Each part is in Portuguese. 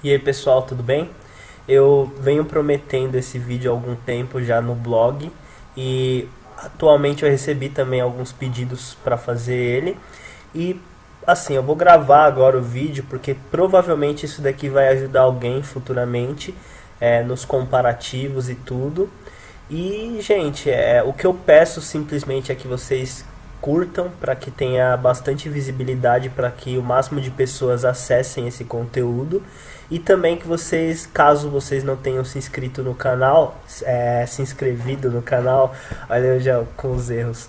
E aí pessoal, tudo bem? Eu venho prometendo esse vídeo há algum tempo já no blog e atualmente eu recebi também alguns pedidos para fazer ele. E assim, eu vou gravar agora o vídeo porque provavelmente isso daqui vai ajudar alguém futuramente nos comparativos e tudo. E gente, o que eu peço simplesmente é que vocês curtam para que tenha bastante visibilidade, para que o máximo de pessoas acessem esse conteúdo, e também que vocês, caso vocês não tenham se inscrito no canal, se inscrevido no canal, olha eu já com os erros,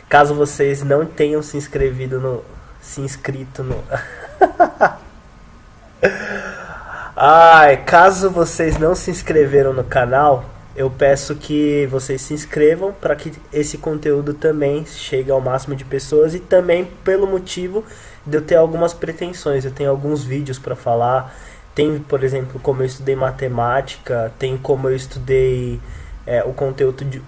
caso vocês não tenham se inscrito no ai, caso vocês não se inscreveram no canal, eu peço que vocês se inscrevam para que esse conteúdo também chegue ao máximo de pessoas, e também pelo motivo de eu ter algumas pretensões. Eu tenho alguns vídeos para falar. Tem, por exemplo, como eu estudei matemática, tem como eu estudei o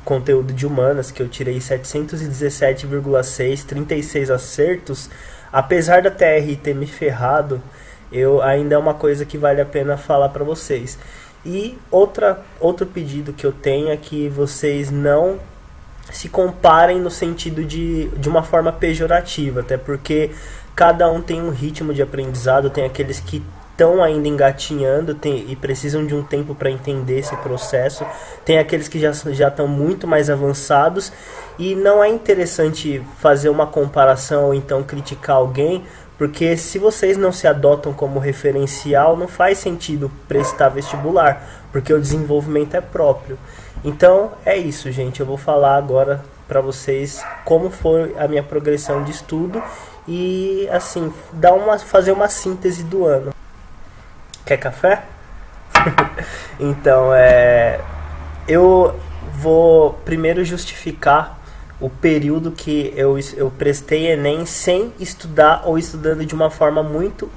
conteúdo de humanas, que eu tirei 717,6, 36 acertos. Apesar da TRI ter me ferrado, ainda é uma coisa que vale a pena falar para vocês. E outro pedido que eu tenho é que vocês não se comparem no sentido de uma forma pejorativa, até porque cada um tem um ritmo de aprendizado. Tem aqueles que estão ainda engatinhando e precisam de um tempo para entender esse processo, tem aqueles que já estão muito mais avançados, e não é interessante fazer uma comparação ou então criticar alguém, porque se vocês não se adotam como referencial, não faz sentido prestar vestibular, porque o desenvolvimento é próprio. Então é isso, gente. Eu vou falar agora para vocês como foi a minha progressão de estudo e assim fazer uma síntese do ano. Quer café? Então eu vou primeiro justificar o período que eu prestei Enem sem estudar, ou estudando de uma forma muito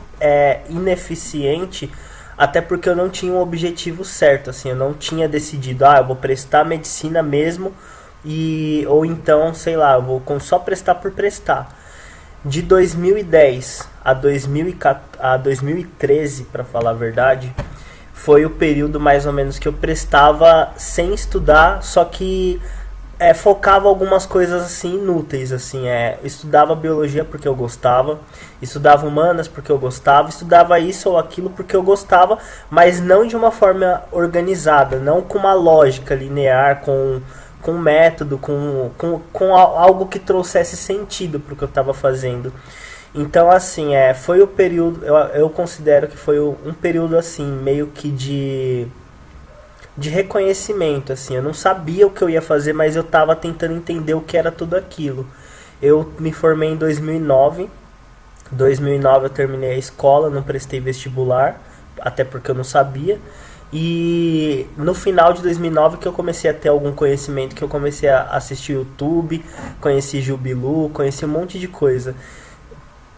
ineficiente, até porque eu não tinha um objetivo certo, assim, eu não tinha decidido, eu vou prestar medicina mesmo, ou então, sei lá, eu vou só prestar por prestar. De 2010 a 2013, para falar a verdade, foi o período mais ou menos que eu prestava sem estudar, só que focava algumas coisas assim inúteis, assim, estudava biologia porque eu gostava, estudava humanas porque eu gostava, estudava isso ou aquilo porque eu gostava, mas não de uma forma organizada, não com uma lógica linear, com método, com algo que trouxesse sentido para o que eu estava fazendo. Então, assim, foi o período, eu considero que foi um período, assim, meio que de reconhecimento, assim. Eu não sabia o que eu ia fazer, mas eu estava tentando entender o que era tudo aquilo. Eu me formei em 2009. Em 2009 eu terminei a escola, não prestei vestibular, até porque eu não sabia. E no final de 2009 que eu comecei a ter algum conhecimento, que eu comecei a assistir YouTube, conheci Jubilu, conheci um monte de coisa.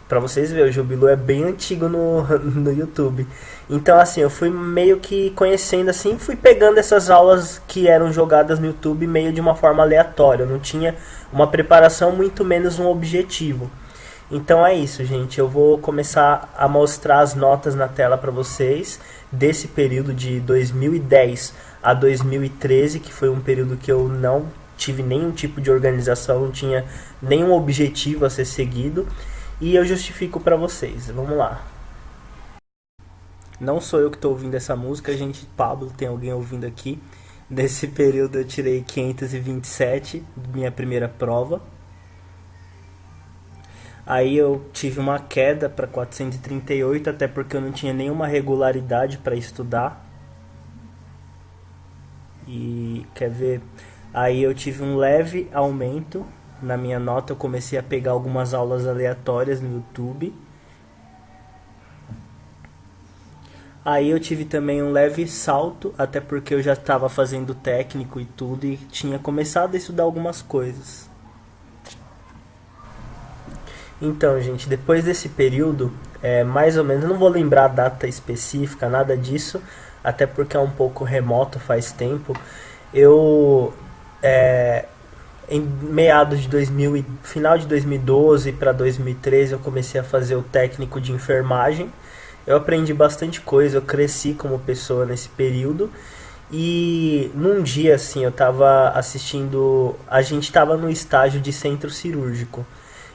Pra vocês verem, o Jubilu é bem antigo no YouTube. Então, assim, eu fui meio que conhecendo, assim, fui pegando essas aulas que eram jogadas no YouTube meio de uma forma aleatória. Eu não tinha uma preparação, muito menos um objetivo. Então é isso, gente. Eu vou começar a mostrar as notas na tela para vocês desse período de 2010 a 2013, que foi um período que eu não tive nenhum tipo de organização, não tinha nenhum objetivo a ser seguido. E eu justifico para vocês. Vamos lá. Não sou eu que estou ouvindo essa música, gente. Pablo, tem alguém ouvindo aqui. Nesse período eu tirei 527, minha primeira prova. Aí eu tive uma queda para 438, até porque eu não tinha nenhuma regularidade para estudar. E quer ver? Aí eu tive um leve aumento na minha nota. Eu comecei a pegar algumas aulas aleatórias no YouTube. Aí eu tive também um leve salto, até porque eu já estava fazendo técnico e tudo, e tinha começado a estudar algumas coisas. Então, gente, depois desse período, mais ou menos, eu não vou lembrar a data específica, nada disso, até porque é um pouco remoto, faz tempo. Em meados de final de 2012 para 2013, eu comecei a fazer o técnico de enfermagem. Eu aprendi bastante coisa, eu cresci como pessoa nesse período. E num dia assim, eu tava assistindo, a gente tava no estágio de centro cirúrgico.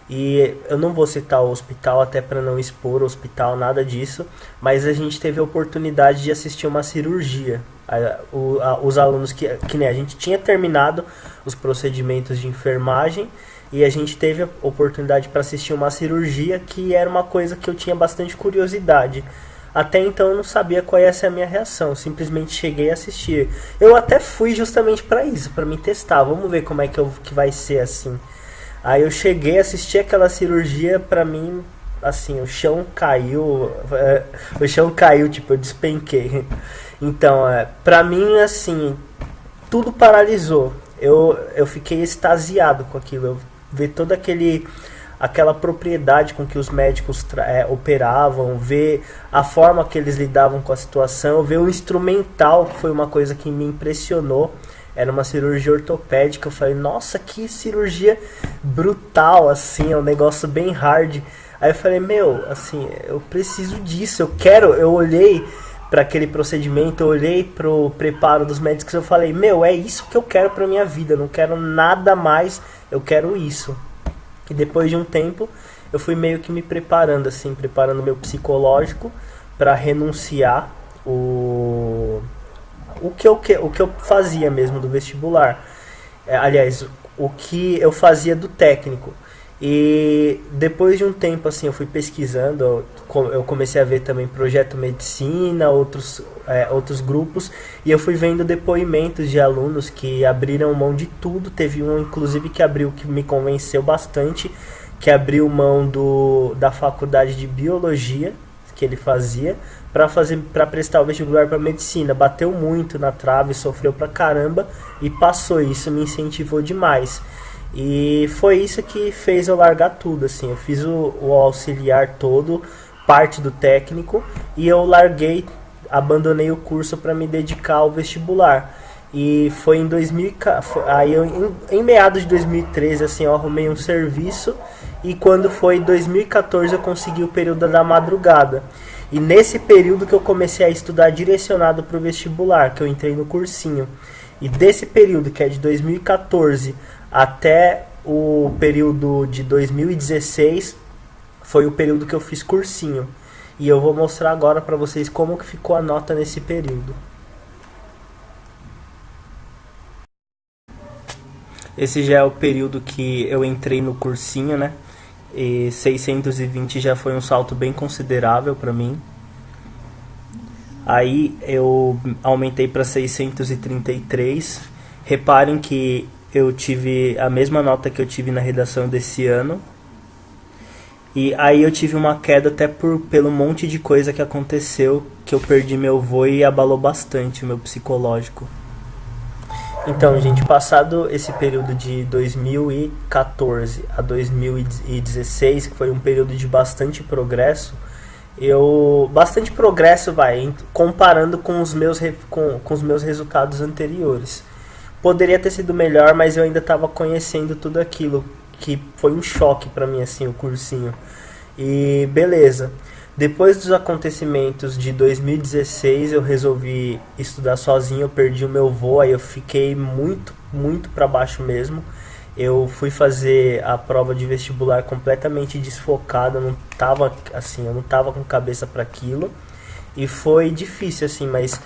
E eu não vou citar o hospital até para não expor o hospital, nada disso, mas a gente teve a oportunidade de assistir uma cirurgia. Os alunos que nem a gente tinha terminado os procedimentos de enfermagem e a gente teve a oportunidade para assistir uma cirurgia que era uma coisa que eu tinha bastante curiosidade. Até então eu não sabia qual ia ser a minha reação, simplesmente cheguei a assistir. Eu até fui justamente para isso, para me testar, vamos ver como é que vai ser assim. Aí eu cheguei a assistir aquela cirurgia, pra mim, assim, o chão caiu, tipo, eu despenquei. Então, pra mim, assim, tudo paralisou. Eu fiquei extasiado com aquilo, eu ver toda aquela propriedade com que os médicos operavam, ver a forma que eles lidavam com a situação, ver o instrumental, que foi uma coisa que me impressionou. Era uma cirurgia ortopédica. Eu falei, nossa, que cirurgia brutal, assim, é um negócio bem hard. Aí eu falei, meu, assim, eu preciso disso, eu olhei para aquele procedimento, eu olhei pro preparo dos médicos, eu falei, meu, é isso que eu quero pra minha vida, eu não quero nada mais, eu quero isso. E depois de um tempo, eu fui meio que me preparando, assim, preparando meu psicológico para renunciar o que eu fazia mesmo do vestibular. Aliás, o que eu fazia do técnico. E depois de um tempo, assim, eu fui pesquisando, eu comecei a ver também Projeto Medicina, outros grupos, e eu fui vendo depoimentos de alunos que abriram mão de tudo. Teve um, inclusive, que me convenceu bastante, que abriu mão da faculdade de Biologia, que ele fazia, para prestar o vestibular para medicina. Bateu muito na trave, sofreu pra caramba e passou. Isso me incentivou demais. E foi isso que fez eu largar tudo, assim. Eu fiz o auxiliar todo, parte do técnico, e eu abandonei o curso para me dedicar ao vestibular. E foi em em meados de 2013, assim, eu arrumei um serviço, e quando foi 2014 eu consegui o período da madrugada. E nesse período que eu comecei a estudar direcionado para o vestibular, que eu entrei no cursinho. E desse período, que é de 2014 até o período de 2016, foi o período que eu fiz cursinho. E eu vou mostrar agora para vocês como que ficou a nota nesse período. Esse já é o período que eu entrei no cursinho, né? E 620 já foi um salto bem considerável para mim. Aí eu aumentei para 633. Reparem que eu tive a mesma nota que eu tive na redação desse ano. E aí eu tive uma queda até pelo monte de coisa que aconteceu, que eu perdi meu avô e abalou bastante o meu psicológico. Então, gente, passado esse período de 2014 a 2016, que foi um período de bastante progresso, comparando com os meus resultados anteriores. Poderia ter sido melhor, mas eu ainda estava conhecendo tudo aquilo, que foi um choque para mim, assim, o cursinho. E beleza. Depois dos acontecimentos de 2016, eu resolvi estudar sozinho, eu perdi o meu avô, aí eu fiquei muito, muito para baixo mesmo. Eu fui fazer a prova de vestibular completamente desfocado, eu não tava com cabeça para aquilo. E foi difícil, assim, mas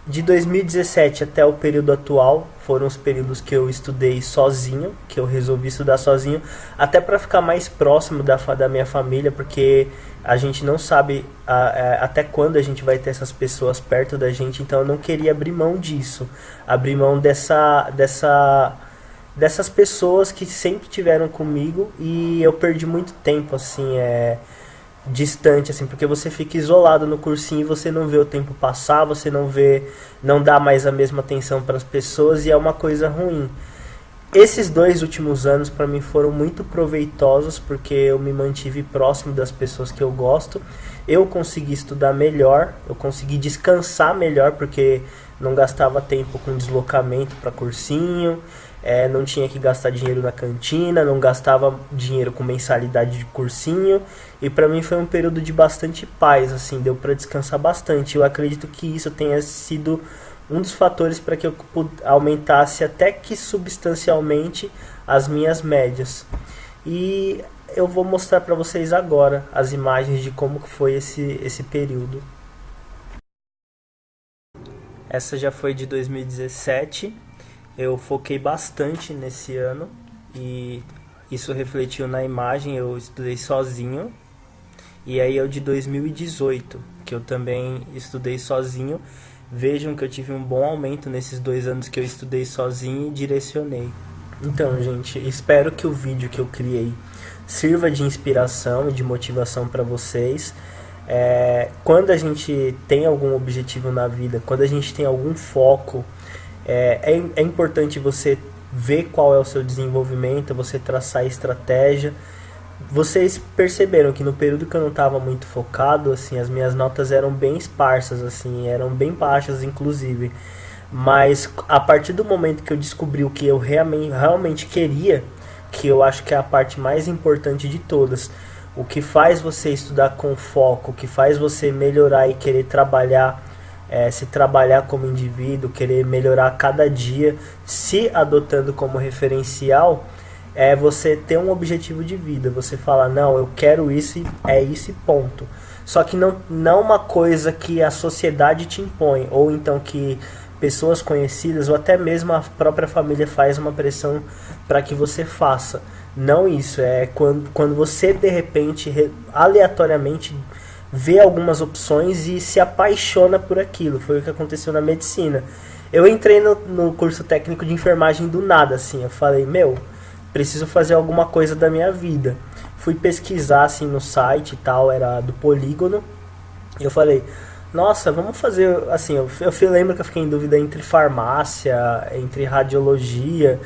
de 2017 até o período atual, foram os períodos que eu estudei sozinho, que eu resolvi estudar sozinho, até para ficar mais próximo da minha família, porque a gente não sabe até quando a gente vai ter essas pessoas perto da gente, então eu não queria abrir mão disso, abrir mão dessas pessoas que sempre tiveram comigo, e eu perdi muito tempo, assim, distante, assim, porque você fica isolado no cursinho e você não vê o tempo passar, você não dá mais a mesma atenção para as pessoas, e é uma coisa ruim. Esses 2 últimos anos para mim foram muito proveitosos, porque eu me mantive próximo das pessoas que eu gosto, eu consegui estudar melhor, eu consegui descansar melhor, porque não gastava tempo com deslocamento para cursinho, não tinha que gastar dinheiro na cantina, não gastava dinheiro com mensalidade de cursinho, e para mim foi um período de bastante paz, assim, deu para descansar bastante. Eu acredito que isso tenha sido um dos fatores para que eu aumentasse até que substancialmente as minhas médias. E eu vou mostrar para vocês agora as imagens de como foi esse período. Essa já foi de 2017. Eu foquei bastante nesse ano e isso refletiu na imagem. Eu estudei sozinho. E aí eu de 2018, que eu também estudei sozinho. Vejam que eu tive um bom aumento nesses 2 anos que eu estudei sozinho e direcionei. Então, gente, espero que o vídeo que eu criei sirva de inspiração e de motivação para vocês. Quando a gente tem algum objetivo na vida, quando a gente tem algum foco, é importante você ver qual é o seu desenvolvimento, você traçar estratégia. Vocês perceberam que no período que eu não estava muito focado, assim, as minhas notas eram bem esparsas, assim, eram bem baixas inclusive. Mas a partir do momento que eu descobri o que eu realmente queria, que eu acho que é a parte mais importante de todas, o que faz você estudar com foco, o que faz você melhorar e querer trabalhar, se trabalhar como indivíduo, querer melhorar a cada dia, se adotando como referencial, é você ter um objetivo de vida. Você fala, não, eu quero isso e é isso e ponto. Só que não uma coisa que a sociedade te impõe, ou então que pessoas conhecidas ou até mesmo a própria família faz uma pressão para que você faça. Não isso, é quando você de repente, aleatoriamente, vê algumas opções e se apaixona por aquilo. Foi o que aconteceu na medicina. Eu entrei no curso técnico de enfermagem do nada, assim, eu falei, preciso fazer alguma coisa da minha vida. Fui pesquisar assim no site e tal, era do Polígono. E eu falei, nossa, vamos fazer assim, eu lembro que eu fiquei em dúvida entre farmácia, entre radiologia.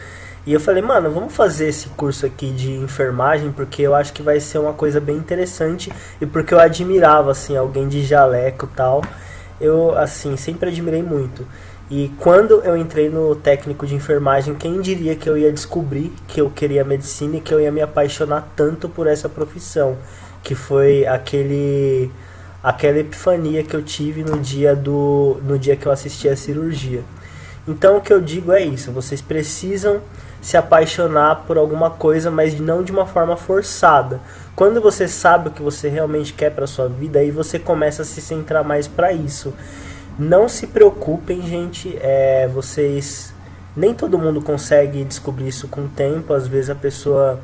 E eu falei, mano, vamos fazer esse curso aqui de enfermagem, porque eu acho que vai ser uma coisa bem interessante. E porque eu admirava, assim, alguém de jaleco e tal. Eu, assim, sempre admirei muito. E quando eu entrei no técnico de enfermagem, quem diria que eu ia descobrir que eu queria medicina e que eu ia me apaixonar tanto por essa profissão, que foi aquela epifania que eu tive no dia que eu assisti a cirurgia. Então o que eu digo é isso, vocês precisam se apaixonar por alguma coisa, mas não de uma forma forçada. Quando você sabe o que você realmente quer para sua vida, aí você começa a se centrar mais para isso. Não se preocupem, gente, vocês... Nem todo mundo consegue descobrir isso com o tempo. Às vezes a pessoa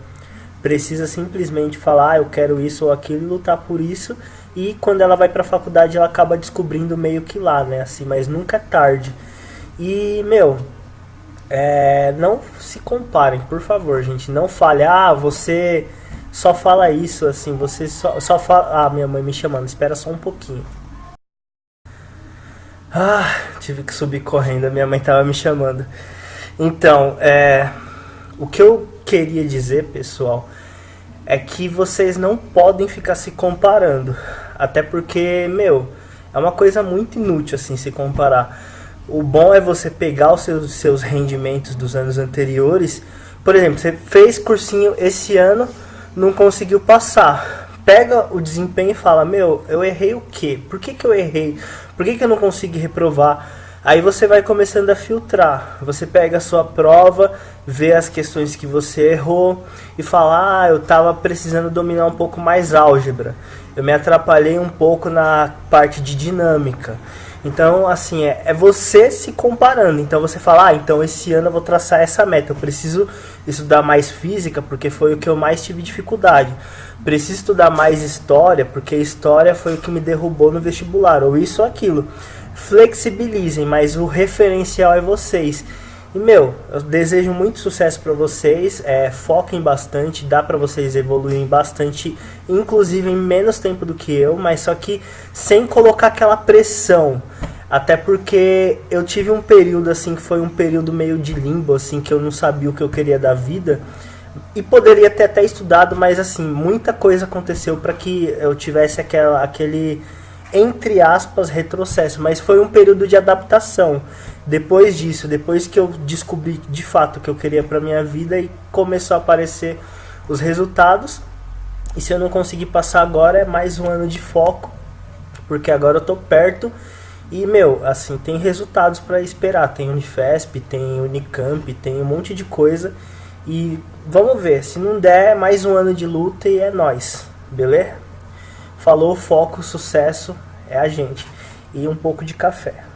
precisa simplesmente falar, eu quero isso ou aquilo, e lutar por isso. E quando ela vai pra faculdade, ela acaba descobrindo meio que lá, né? Assim, mas nunca é tarde. E, não se comparem, por favor, gente. Não fale, você só fala isso, assim, você só fala... minha mãe me chamando, espera só um pouquinho. Tive que subir correndo, a minha mãe tava me chamando. Então, o que eu queria dizer, pessoal, é que vocês não podem ficar se comparando. Até porque, é uma coisa muito inútil, assim, se comparar. O bom é você pegar os seus rendimentos dos anos anteriores. Por exemplo, você fez cursinho esse ano, não conseguiu passar. Pega o desempenho e fala, eu errei o quê? Por que eu errei? Por que eu não consegui reprovar? Aí você vai começando a filtrar. Você pega a sua prova, vê as questões que você errou e fala, eu estava precisando dominar um pouco mais álgebra. Eu me atrapalhei um pouco na parte de dinâmica. Então, assim, é você se comparando. Então você fala, então esse ano eu vou traçar essa meta. Eu preciso estudar mais física, porque foi o que eu mais tive dificuldade. Preciso estudar mais história, porque história foi o que me derrubou no vestibular. Ou isso ou aquilo. Flexibilizem, mas o referencial é vocês. E, eu desejo muito sucesso para vocês. Foquem bastante, dá para vocês evoluírem bastante, inclusive em menos tempo do que eu, mas só que sem colocar aquela pressão. Até porque eu tive um período assim que foi um período meio de limbo, assim, que eu não sabia o que eu queria da vida. E poderia ter até estudado, mas assim, muita coisa aconteceu para que eu tivesse aquele, entre aspas, retrocesso. Mas foi um período de adaptação. Depois disso, depois que eu descobri de fato o que eu queria para minha vida e começou a aparecer os resultados. E se eu não conseguir passar agora, é mais um ano de foco, porque agora eu tô perto. E, meu, assim, tem resultados para esperar. Tem Unifesp, tem Unicamp, tem um monte de coisa. E vamos ver, se não der, mais um ano de luta e é nóis, beleza? Falou, foco, sucesso, é a gente. E um pouco de café.